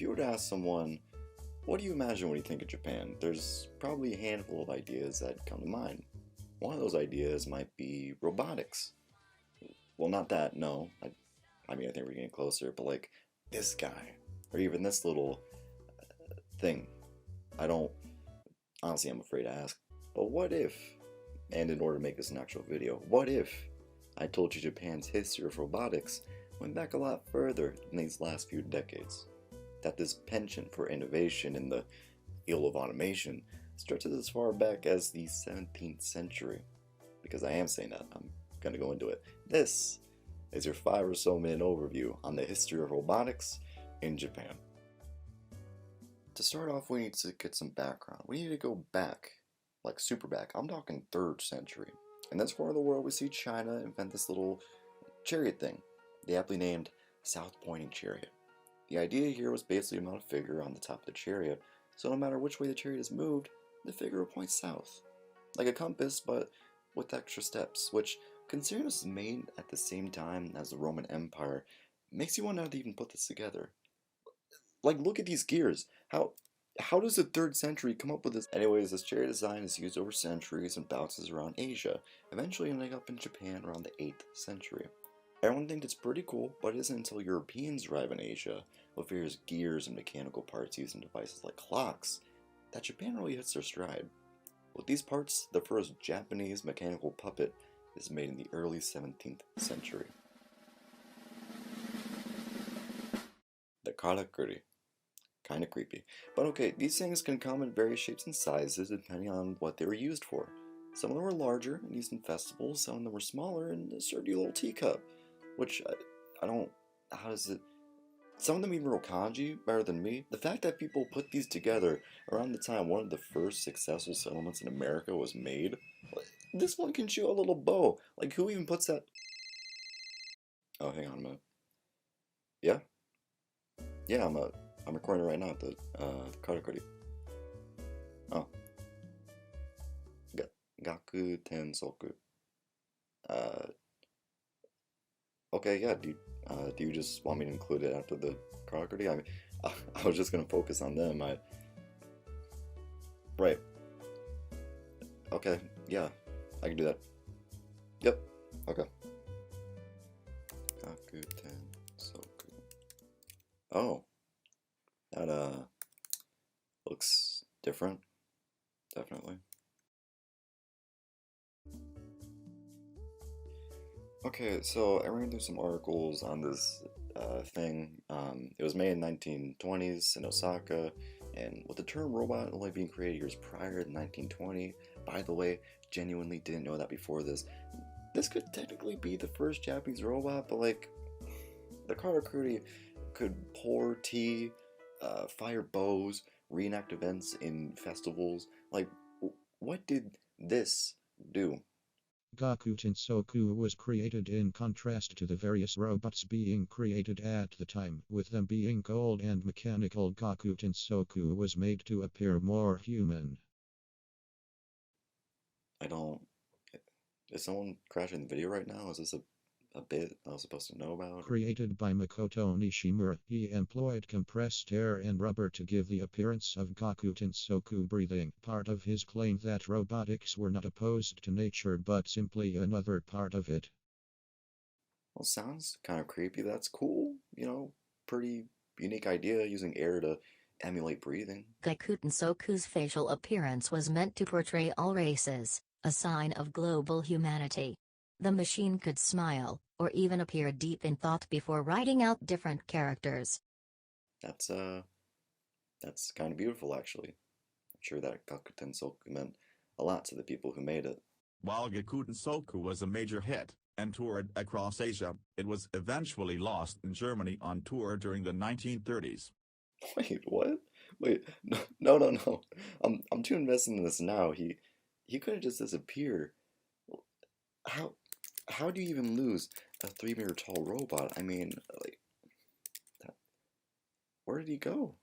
you were to ask someone, what do you imagine when you think of Japan? There's probably a handful of ideas that come to mind. One of those ideas might be robotics. Well, not that, no. I mean, I think we're getting closer, but like this guy, or even this little thing. Honestly, I'm afraid to ask. But what if, and in order to make this an actual video, what if I told you Japan's history of robotics went back a lot further than these last few decades? That this penchant for innovation in the field of automation stretches as far back as the 17th century. Because I am saying that, I'm going to go into it. This is your 5 or so minute overview on the history of robotics in Japan. To start off, we need to get some background. We need to go back, like super back. I'm talking 3rd century. In this part of the world, we see China invent this little chariot thing, the aptly named south-pointing chariot. The idea here was basically to mount a figure on the top of the chariot, so no matter which way the chariot is moved, the figure will point south. Like a compass, but with extra steps, which, considering this was made at the same time as the Roman Empire, makes you wonder how they even put this together. Like, look at these gears. How does the 3rd century come up with this? Anyways, this chariot design is used over centuries and bounces around Asia, eventually ending up in Japan around the 8th century. Everyone thinks it's pretty cool, but it isn't until Europeans arrive in Asia, with various gears and mechanical parts used in devices like clocks, that Japan really hits their stride. With these parts, the first Japanese mechanical puppet is made in the early 17th century. The karakuri. Kinda creepy. But okay, these things can come in various shapes and sizes depending on what they were used for. Some of them were larger and used in festivals, some of them were smaller and served you a little teacup. Which, I don't, how does it, some of them even wrote kanji better than me. The fact that people put these together around the time one of the first successful settlements in America was made, this one can shoot a little bow. Like, who even puts that? Oh, hang on a minute. Yeah? Yeah, I'm recording right now at the karakuri. Oh. Gaku Soku. Okay, yeah, do you just want me to include it after the karakuri? I mean, I was just gonna focus on them. Right. Okay, yeah, I can do that. Yep, okay. Gaku Soku. Oh, that, looks different. Definitely. Okay, so I ran through some articles on this thing. It was made in 1920s in Osaka, and with the term robot only being created years prior to 1920, by the way, genuinely didn't know that before this. This could technically be the first Japanese robot, but like, the karakuri could pour tea, fire bows, reenact events in festivals. Like, what did this do? Goku Soku was created in contrast to the various robots being created at the time, with them being cold and mechanical. Goku Soku was made to appear more human. I don't. Is someone crashing the video right now? Is this a bit I was supposed to know about? Created by Makoto Nishimura, he employed compressed air and rubber to give the appearance of Goku Soku breathing. Part of his claim that robotics were not opposed to nature but simply another part of it. Well, sounds kind of creepy. That's cool. Pretty unique idea using air to emulate breathing. Goku Soku's facial appearance was meant to portray all races, a sign of global humanity. The machine could smile, or even appear deep in thought before writing out different characters. That's kind of beautiful, actually. I'm sure that Goku Soku meant a lot to the people who made it. While Goku Soku was a major hit and toured across Asia, it was eventually lost in Germany on tour during the 1930s. Wait, what? Wait, no. I'm too invested in this now. He could have just disappeared. How do you even lose a 3-meter tall robot? I mean, like, where did he go?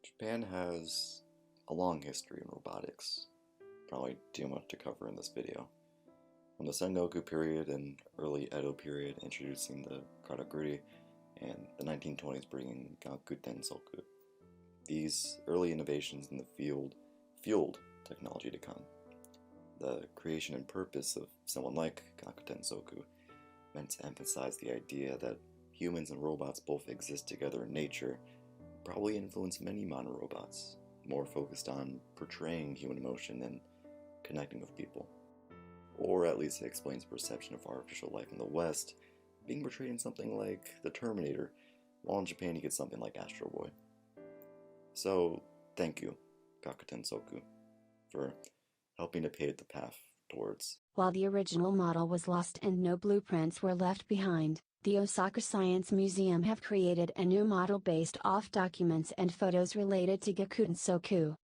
Japan has a long history in robotics. Probably too much to cover in this video. From the Sengoku period and early Edo period introducing the karakuri, and the 1920s bringing Gakuten Soku. These early innovations in the field fueled technology to come. The creation and purpose of someone like Gakuten Soku meant to emphasize the idea that humans and robots both exist together in nature, probably influenced many modern robots, more focused on portraying human emotion than connecting with people. Or at least it explains perception of artificial life in the West being portrayed in something like The Terminator, while in Japan you get something like Astro Boy. So, thank you, Gakuten Soku, for helping to pave the path towards. While the original model was lost and no blueprints were left behind, the Osaka Science Museum have created a new model based off documents and photos related to Gakuten Soku.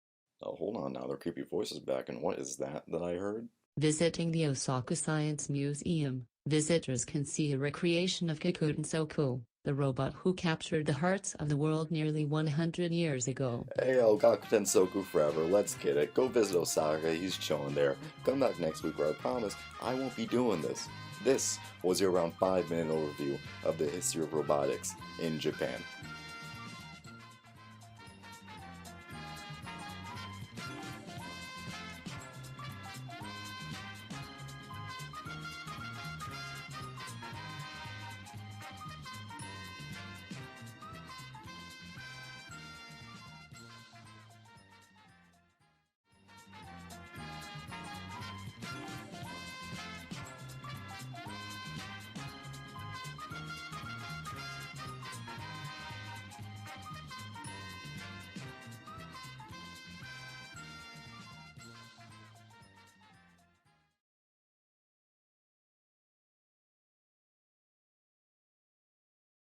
Oh, hold on now, there are creepy voices back, and what is that I heard? Visiting the Osaka Science Museum, visitors can see a recreation of Gakuten Soku, the robot who captured the hearts of the world nearly 100 years ago. Hey, Gakuten Soku forever, let's get it. Go visit Osaka, he's chilling there. Come back next week where I promise I won't be doing this. This was your around 5-minute overview of the history of robotics in Japan.